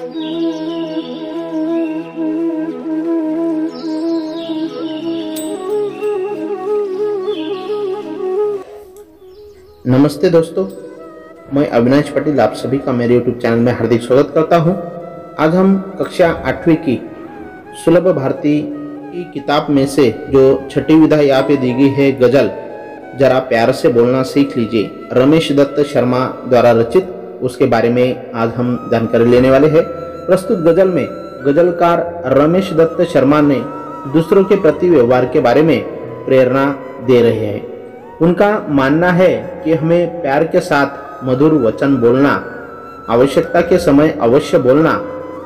नमस्ते दोस्तों, मैं अविनाश पटेल आप सभी का मेरे YouTube चैनल में हार्दिक स्वागत करता हूं। आज हम कक्षा 8वीं की सुलभ भारती की किताब में से जो छठी विधा यहाँ पे दी गई है, गजल जरा प्यार से बोलना सीख लीजिए, रमेश दत्त शर्मा द्वारा रचित, उसके बारे में आज हम जानकारी लेने वाले हैं। प्रस्तुत गजल में गजलकार रमेश दत्त शर्मा ने दूसरों के प्रति व्यवहार के बारे में प्रेरणा दे रहे हैं। उनका मानना है कि हमें प्यार के साथ मधुर वचन बोलना, आवश्यकता के समय अवश्य बोलना,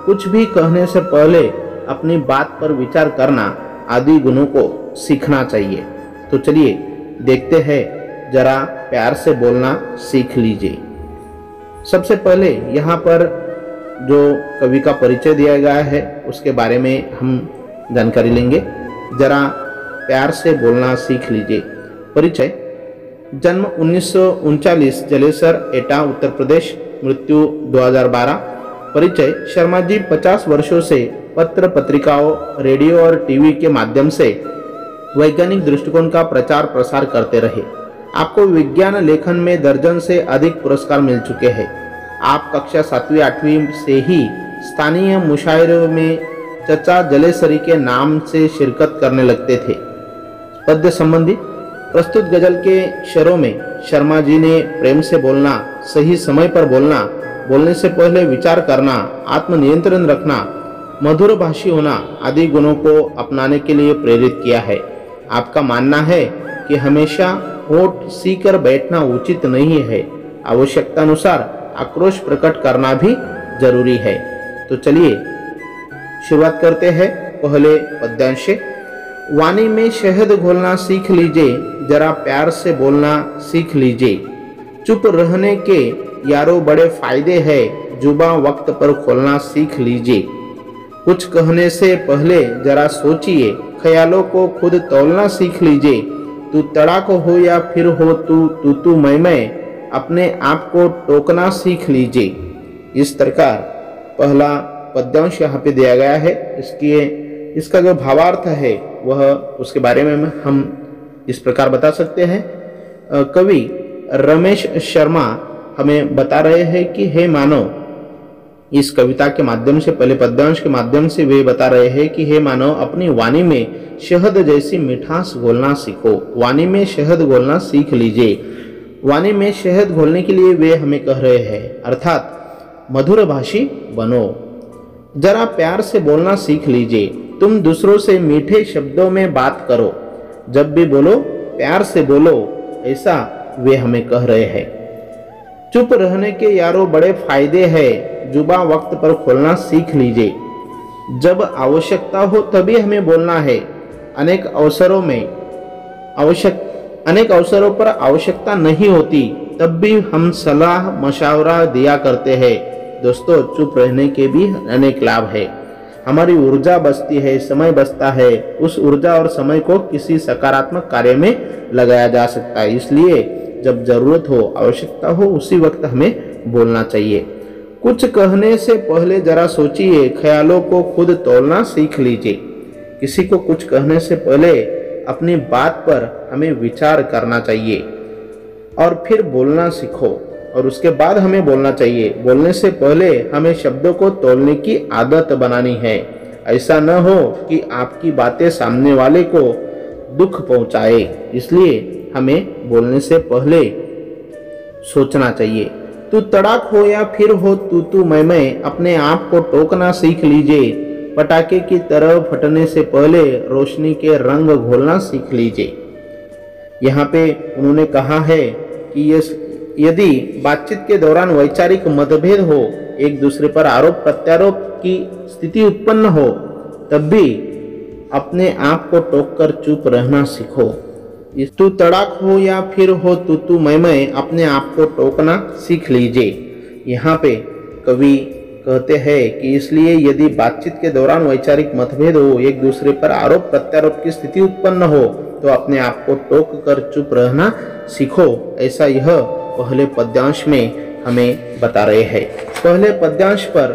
कुछ भी कहने से पहले अपनी बात पर विचार करना आदि गुणों को सीखना चाहिए। तो चलिए देखते हैं, जरा प्यार से बोलना सीख लीजिए। सबसे पहले यहाँ पर जो कवि का परिचय दिया गया है उसके बारे में हम जानकारी लेंगे। जरा प्यार से बोलना सीख लीजिए। परिचय: जन्म 1939, जलेसर, एटा, उत्तर प्रदेश, मृत्यु 2012। परिचय: शर्मा जी 50 वर्षों से पत्र पत्रिकाओं, रेडियो और टीवी के माध्यम से वैज्ञानिक दृष्टिकोण का प्रचार प्रसार करते रहे। आपको विज्ञान लेखन में दर्जन से अधिक पुरस्कार मिल चुके हैं। आप कक्षा 7वीं 8वीं से ही स्थानीय मुशायरे में चचा जलेसरी के नाम से शिरकत करने लगते थे। पद्य संबंधी: प्रस्तुत गजल के शेरों में शर्मा जी ने प्रेम से बोलना, सही समय पर बोलना, बोलने से पहले विचार करना, आत्मनियंत्रण रखना, मधुर भाषी होना आदि गुणों को अपनाने के लिए प्रेरित किया है। आपका मानना है कि हमेशा होठ सीकर बैठना उचित नहीं है, आवश्यकता अनुसार आक्रोश प्रकट करना भी जरूरी है। तो चलिए शुरुआत करते हैं पहले पद्यांश से। वाणी में शहद घोलना सीख लीजिए, जरा प्यार से बोलना सीख लीजिए। चुप रहने के यारों बड़े फायदे हैं, जुबां वक्त पर खोलना सीख लीजिए। कुछ कहने से पहले जरा सोचिए, ख्यालों को खुद तौलना सीख लीजिए। तू तड़ाक हो या फिर हो तू मैं, अपने आप को टोकना सीख लीजिए। इस प्रकार पहला पद्यांश यहाँ पे दिया गया है। इसका जो भावार्थ है वह उसके बारे में हम इस प्रकार बता सकते हैं। कवि रमेश शर्मा हमें बता रहे हैं कि हे मानव, इस कविता के माध्यम से, पहले पद्यांश के माध्यम से वे बता रहे हैं कि हे मानव, अपनी वाणी में शहद जैसी मिठास घोलना सीखो, वाणी में शहद घोलना सीख लीजिए। वाणी में शहद घोलने के लिए वे हमें कह रहे हैं, अर्थात मधुर भाषी बनो, जरा प्यार से बोलना सीख लीजिए। तुम दूसरों से मीठे शब्दों में बात करो, जब भी बोलो प्यार से बोलो, ऐसा वे हमें कह रहे हैं। चुप रहने के यारों बड़े फायदे हैं, जुबां वक्त पर खोलना सीख लीजिए। जब आवश्यकता हो तभी हमें बोलना है। अनेक अवसरों पर आवश्यकता नहीं होती, तब भी हम सलाह मशवरा दिया करते हैं। दोस्तों, चुप रहने के भी अनेक लाभ है। हमारी ऊर्जा बचती है, समय बचता है। उस ऊर्जा और समय को किसी सकारात्मक कार्य में लगाया जा सकता है। इसलिए जब जरूरत हो, आवश्यकता हो, उसी वक्त हमें बोलना चाहिए। कुछ कहने से पहले जरा सोचिए, ख्यालों को खुद तौलना सीख लीजिए। किसी को कुछ कहने से पहले अपनी बात पर हमें विचार करना चाहिए और फिर बोलना सीखो, और उसके बाद हमें बोलना चाहिए। बोलने से पहले हमें शब्दों को तौलने की आदत बनानी है। ऐसा न हो कि आपकी बातें सामने वाले को दुख पहुंचाए, इसलिए हमें बोलने से पहले सोचना चाहिए। तू तड़ाक हो या फिर हो तू मैं, अपने आप को टोकना सीख लीजिए। पटाखे की तरह फटने से पहले रोशनी के रंग घोलना सीख लीजिए। यहाँ पे उन्होंने कहा है कि यदि बातचीत के दौरान वैचारिक मतभेद हो, एक दूसरे पर आरोप प्रत्यारोप की स्थिति उत्पन्न हो, तब भी अपने आप को टोककर चुप रहना सीखो। तू तड़ाक हो या फिर हो तू मैं, अपने आप को टोकना सीख लीजिए। यहाँ पे कवि कहते हैं कि इसलिए यदि बातचीत के दौरान वैचारिक मतभेद हो, एक दूसरे पर आरोप प्रत्यारोप की स्थिति उत्पन्न हो, तो अपने आप को टोक कर चुप रहना सीखो। ऐसा यह पहले पद्यांश में हमें बता रहे हैं। पहले पद्यांश पर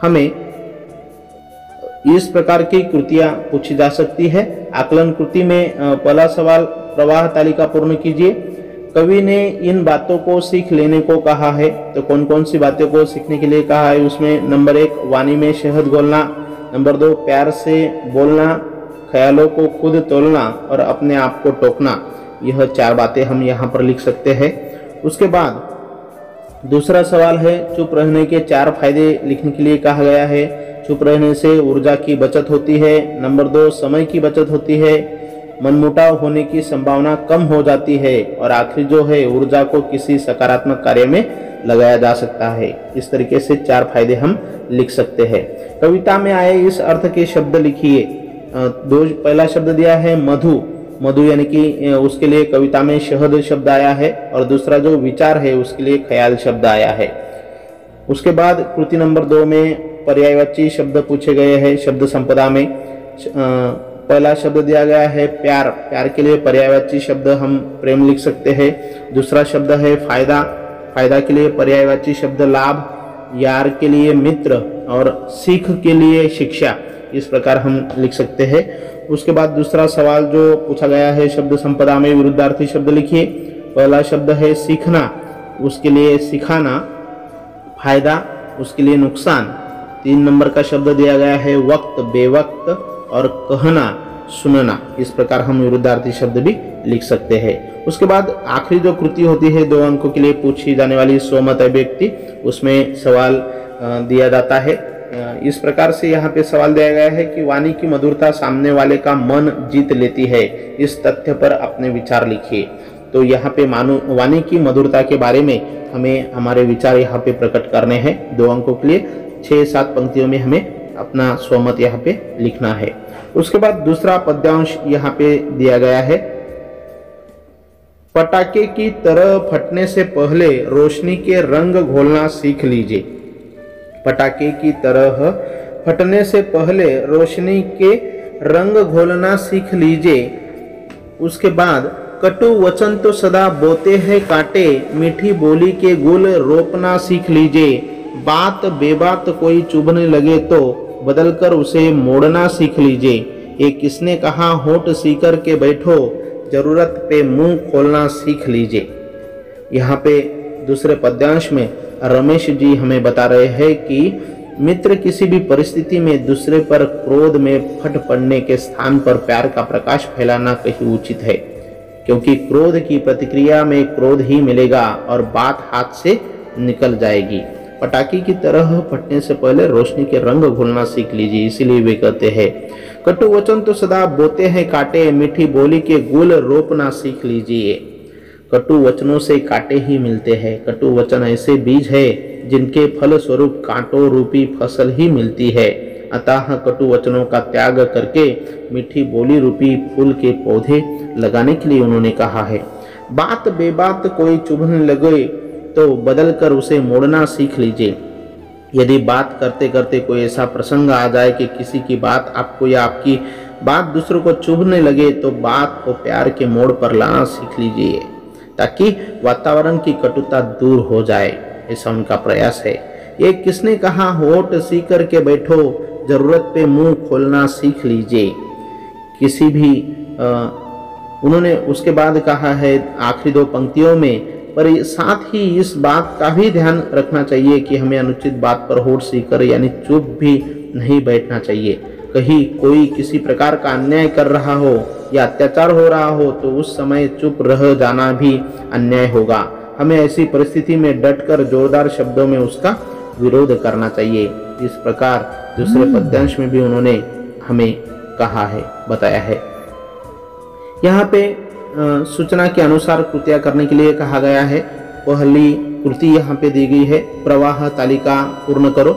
हमें इस प्रकार की कृतियां पूछी जा सकती है। आकलन कृति में पहला सवाल, प्रवाह तालिका पूर्ण कीजिए। कवि ने इन बातों को सीख लेने को कहा है, तो कौन कौन सी बातों को सीखने के लिए कहा है उसमें नंबर 1 वाणी में शहद घोलना, नंबर 2 प्यार से बोलना, ख्यालों को खुद तोलना और अपने आप को टोकना। यह 4 बातें हम यहाँ पर लिख सकते हैं। उसके बाद दूसरा सवाल है, चुप रहने के 4 फायदे लिखने के लिए कहा गया है। चुप रहने से ऊर्जा की बचत होती है, नंबर 2 समय की बचत होती है, मनमुटाव होने की संभावना कम हो जाती है और आखिरी जो है ऊर्जा को किसी सकारात्मक कार्य में लगाया जा सकता है। इस तरीके से 4 फायदे हम लिख सकते हैं। कविता में आए इस अर्थ के शब्द लिखिए। पहला शब्द दिया है मधु, मधु यानी कि उसके लिए कविता में शहद शब्द आया है, और दूसरा जो विचार है उसके लिए ख्याल शब्द आया है। उसके बाद कृति नंबर 2 में पर्यायवाची शब्द पूछे गए हैं। शब्द संपदा में पहला शब्द दिया गया है प्यार, प्यार के लिए पर्यायवाची शब्द हम प्रेम लिख सकते हैं। दूसरा शब्द है फायदा, फायदा के लिए पर्यायवाची शब्द लाभ, यार के लिए मित्र और सीख के लिए शिक्षा। इस प्रकार हम लिख सकते हैं। उसके बाद दूसरा सवाल जो पूछा गया है, शब्द संपदा में विरुद्धार्थी शब्द लिखिए। पहला शब्द है सीखना, उसके लिए सिखाना, फायदा उसके लिए नुकसान। 3 नंबर का शब्द दिया गया है वक्त, बेवक्त और कहना, सुनना। इस प्रकार हम विरुद्धार्थी शब्द भी लिख सकते हैं। उसके बाद आखिरी जो कृति होती है 2 अंकों के लिए पूछी जाने वाली स्वमत अभिव्यक्ति, उसमें सवाल दिया जाता है। इस प्रकार से यहाँ पे सवाल दिया गया है कि वाणी की मधुरता सामने वाले का मन जीत लेती है, इस तथ्य पर अपने विचार लिखिए। तो यहाँ पे वाणी की मधुरता के बारे में हमें हमारे विचार यहाँ पे प्रकट करने हैं। 2 अंकों के लिए 6-7 पंक्तियों में हमें अपना स्वमत यहाँ पे लिखना है। उसके बाद दूसरा पद्यांश यहाँ पे दिया गया है, पटाखे की तरह फटने से पहले रोशनी के रंग घोलना सीख लीजिए। पटाखे की तरह फटने से पहले रोशनी के रंग घोलना सीख लीजिए। उसके बाद कटु वचन तो सदा बोते हैं कांटे, मीठी बोली के गुल रोपना सीख लीजिए। बात बेबात कोई चुभने लगे तो बदलकर उसे मोड़ना सीख लीजिए। ये किसने कहा होठ सीकर के बैठो, जरूरत पे मुंह खोलना सीख लीजिए। यहाँ पे दूसरे पद्यांश में रमेश जी हमें बता रहे हैं कि मित्र किसी भी परिस्थिति में दूसरे पर क्रोध में फट पड़ने के स्थान पर प्यार का प्रकाश फैलाना कहीं उचित है, क्योंकि क्रोध की प्रतिक्रिया में क्रोध ही मिलेगा और बात हाथ से निकल जाएगी। पटाखे की तरह फटने से पहले रोशनी के रंग घोलना सीख लीजिए। इसीलिए वे कहते हैं कटु वचन तो सदा बोते हैं कांटे, मीठी बोली के गुल रोपना सीख लीजिए। कटु वचनों से कांटे ही मिलते हैं। कटु वचन ऐसे बीज है जिनके फल स्वरूप कांटों रूपी फसल ही मिलती है। अतः कटु वचनों का त्याग करके मीठी बोली रूपी फूल के पौधे लगाने के लिए उन्होंने कहा है। बात बेबात कोई चुभने लगे तो बदल कर उसे मोड़ना सीख लीजिए। यदि बात करते करते कोई ऐसा प्रसंग आ जाए कि किसी की बात आपको या आपकी बात दूसरों को चुभने लगे, तो बात को प्यार के मोड़ पर लाना सीख लीजिए, ताकि वातावरण की कटुता दूर हो जाए। ऐसा उनका प्रयास है। ये किसने कहा होठ सीकर के बैठो, जरूरत पे मुंह खोलना सीख लीजिए। किसी भी उन्होंने उसके बाद कहा है आखिरी 2 पंक्तियों में, पर साथ ही इस बात का भी ध्यान रखना चाहिए कि हमें अनुचित बात पर होठ सीकर यानी चुप भी नहीं बैठना चाहिए। कहीं कोई किसी प्रकार का अन्याय कर रहा हो या अत्याचार हो रहा हो तो उस समय चुप रह जाना भी अन्याय होगा। हमें ऐसी परिस्थिति में डटकर जोरदार शब्दों में उसका विरोध करना चाहिए। इस प्रकार दूसरे पद्यांश में भी उन्होंने हमें कहा है, बताया है। यहाँ पे सूचना के अनुसार कृतियां करने के लिए कहा गया है। पहली कृति यहाँ पे दी गई है, प्रवाह तालिका पूर्ण करो।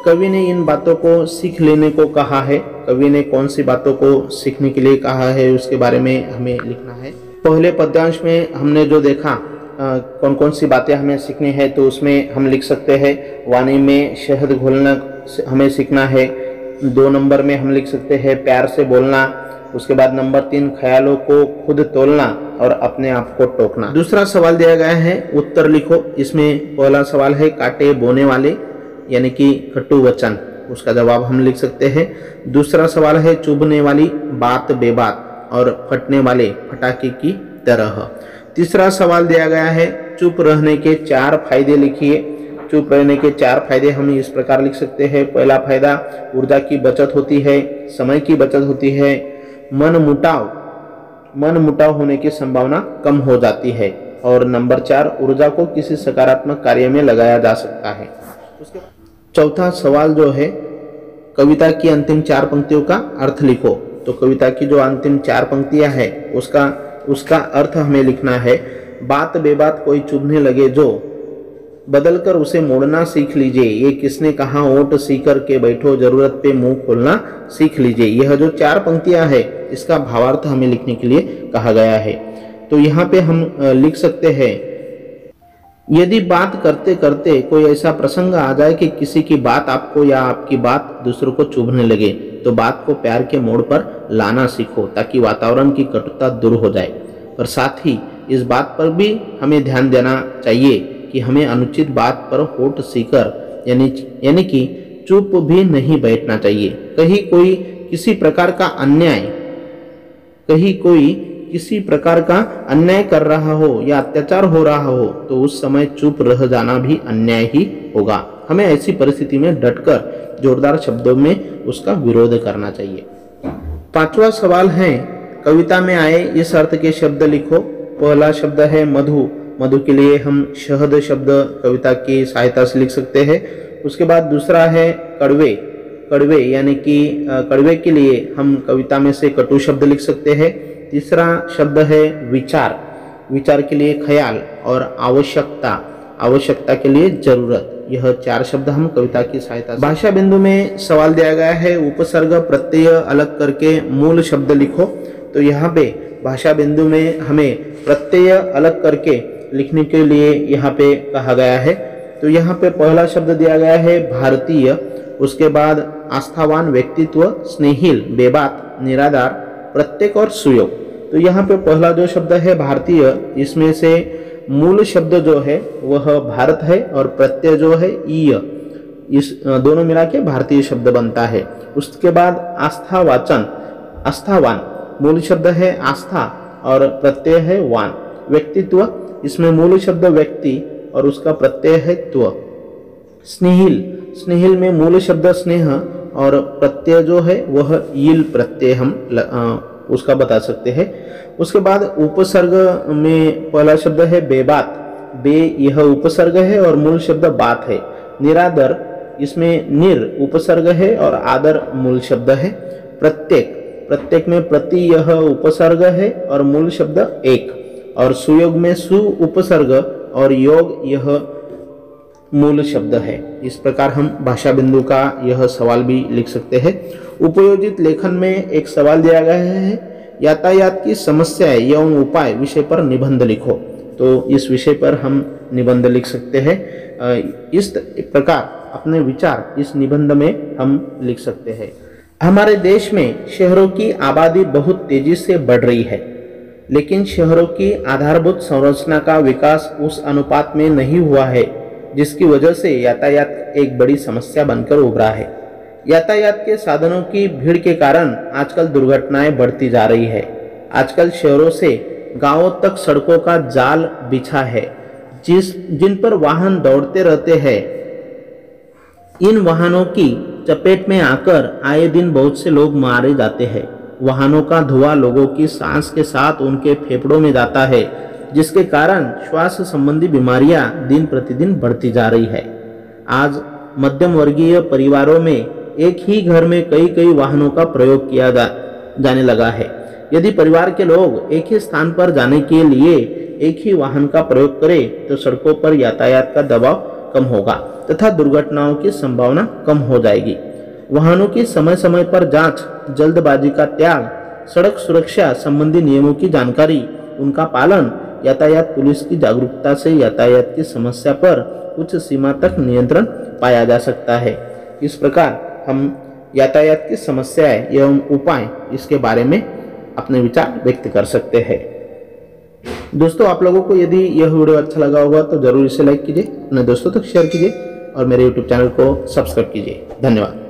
कवि ने इन बातों को सीख लेने को कहा है। कवि ने कौन सी बातों को सीखने के लिए कहा है उसके बारे में हमें लिखना है। पहले पद्यांश में हमने जो देखा कौन कौन सी बातें हमें सीखनी है, तो उसमें हम लिख सकते हैं वाणी में शहद घोलना हमें सीखना है। 2 नंबर में हम लिख सकते हैं प्यार से बोलना। उसके बाद नंबर 3 ख्यालों को खुद तोलना और अपने आप को टोकना। दूसरा सवाल दिया गया है, उत्तर लिखो। इसमें पहला सवाल है कांटे बोने वाले, यानी कि कटु वचन, उसका जवाब हम लिख सकते हैं। दूसरा सवाल है चुभने वाली बात बेबात और फटने वाले फटाके की तरह। तीसरा सवाल दिया गया है चुप रहने के 4 फायदे लिखिए। चुप रहने के 4 फायदे हम इस प्रकार लिख सकते हैं। पहला फायदा ऊर्जा की बचत होती है, समय की बचत होती है, मन मुटाव होने की संभावना कम हो जाती है, और नंबर 4 ऊर्जा को किसी सकारात्मक कार्य में लगाया जा सकता है। उसके बाद चौथा सवाल जो है कविता की अंतिम 4 पंक्तियों का अर्थ लिखो। तो कविता की जो अंतिम 4 पंक्तियां है उसका अर्थ हमें लिखना है। बात बेबात कोई चुभने लगे जो बदलकर उसे मोड़ना सीख लीजिए, ये किसने कहा ओट सीकर के बैठो जरूरत पे मुंह खोलना सीख लीजिए। यह जो 4 पंक्तियां है इसका भावार्थ हमें लिखने के लिए कहा गया है। तो यहाँ पे हम लिख सकते हैं यदि बात करते करते कोई ऐसा प्रसंग आ जाए कि किसी की बात आपको या आपकी बात दूसरों को चुभने लगे तो बात को प्यार के मोड़ पर लाना सीखो ताकि वातावरण की कटुता दूर हो जाए। पर साथ ही इस बात पर भी हमें ध्यान देना चाहिए कि हमें अनुचित बात पर होठ सीकर यानी कि चुप भी नहीं बैठना चाहिए। कहीं कोई किसी प्रकार का अन्याय कर रहा हो या अत्याचार हो रहा हो तो उस समय चुप रह जाना भी अन्याय ही होगा। हमें ऐसी परिस्थिति में डटकर जोरदार शब्दों में उसका विरोध करना चाहिए। 5वां सवाल है कविता में आए इस अर्थ के शब्द लिखो। पहला शब्द है मधु। मधु के लिए हम शहद शब्द कविता की सहायता से लिख सकते हैं। उसके बाद दूसरा है कड़वे यानी कि कड़वे के लिए हम कविता में से कटु शब्द लिख सकते हैं। तीसरा शब्द है विचार के लिए ख्याल, और आवश्यकता के लिए जरूरत। यह 4 शब्द हम कविता की सहायता से। भाषा बिंदु में सवाल दिया गया है उपसर्ग प्रत्यय अलग करके मूल शब्द लिखो। तो यहाँ पे भाषा बिंदु में हमें प्रत्यय अलग करके लिखने के लिए यहाँ पे कहा गया है। तो यहाँ पे पहला शब्द दिया गया है भारतीय, उसके बाद आस्थावान, व्यक्तित्व, स्नेहिल, बेबात, निराधार, प्रत्येक और सुयोग। तो यहाँ पे पहला जो शब्द है भारतीय, इसमें से मूल शब्द जो है वह भारत है और प्रत्यय जो है ईय, इस दोनों मिला के भारतीय शब्द बनता है। उसके बाद आस्थावान मूल शब्द है आस्था और प्रत्यय है वान। व्यक्तित्व, इसमें मूल शब्द व्यक्ति और उसका प्रत्यय है त्व। स्नेहिल में मूल शब्द स्नेह और प्रत्यय जो है वह ईल प्रत्यय हम उसका बता सकते हैं। उसके बाद उपसर्ग में पहला शब्द है बेबात। यह उपसर्ग है और मूल शब्द बात है। निरादर, इसमें निर उपसर्ग है और आदर मूल शब्द है। प्रत्येक में प्रति यह उपसर्ग है और मूल शब्द एक, और सुयोग में सु उपसर्ग और योग यह मूल शब्द है। इस प्रकार हम भाषा बिंदु का यह सवाल भी लिख सकते हैं। उपयोजित लेखन में एक सवाल दिया गया है यातायात की समस्याएं एवं उपाय विषय पर निबंध लिखो। तो इस विषय पर हम निबंध लिख सकते हैं। इस प्रकार अपने विचार इस निबंध में हम लिख सकते हैं। हमारे देश में शहरों की आबादी बहुत तेजी से बढ़ रही है, लेकिन शहरों की आधारभूत संरचना का विकास उस अनुपात में नहीं हुआ है जिसकी वजह से यातायात एक बड़ी समस्या बनकर उभरा है। यातायात के साधनों की भीड़ के कारण आजकल दुर्घटनाएं बढ़ती जा रही है। आजकल शहरों से गांवों तक सड़कों का जाल बिछा है जिन पर वाहन दौड़ते रहते हैं। इन वाहनों की चपेट में आकर आए दिन बहुत से लोग मारे जाते हैं। वाहनों का धुआं लोगों की सांस के साथ उनके फेफड़ों में जाता है, जिसके कारण श्वास संबंधी बीमारियां दिन प्रतिदिन बढ़ती जा रही है। आज मध्यम वर्गीय परिवारों में एक ही घर में कई वाहनों का प्रयोग किया जाने लगा है। यदि परिवार के लोग एक ही स्थान पर जाने के लिए एक ही वाहन का प्रयोग करें तो सड़कों पर यातायात का दबाव कम होगा तथा दुर्घटनाओं की संभावना कम हो जाएगी। वाहनों की समय समय पर जांच, जल्दबाजी का त्याग, सड़क सुरक्षा संबंधी नियमों की जानकारी, उनका पालन, यातायात पुलिस की जागरूकता से यातायात की समस्या पर कुछ सीमा तक नियंत्रण पाया जा सकता है। इस प्रकार हम यातायात की समस्याएं एवं उपाय इसके बारे में अपने विचार व्यक्त कर सकते हैं। दोस्तों, आप लोगों को यदि यह वीडियो अच्छा लगा होगा तो जरूर इसे लाइक कीजिए, अपने दोस्तों तक शेयर कीजिए। और मेरे यूट्यूब चैनल को सब्सक्राइब कीजिए। धन्यवाद।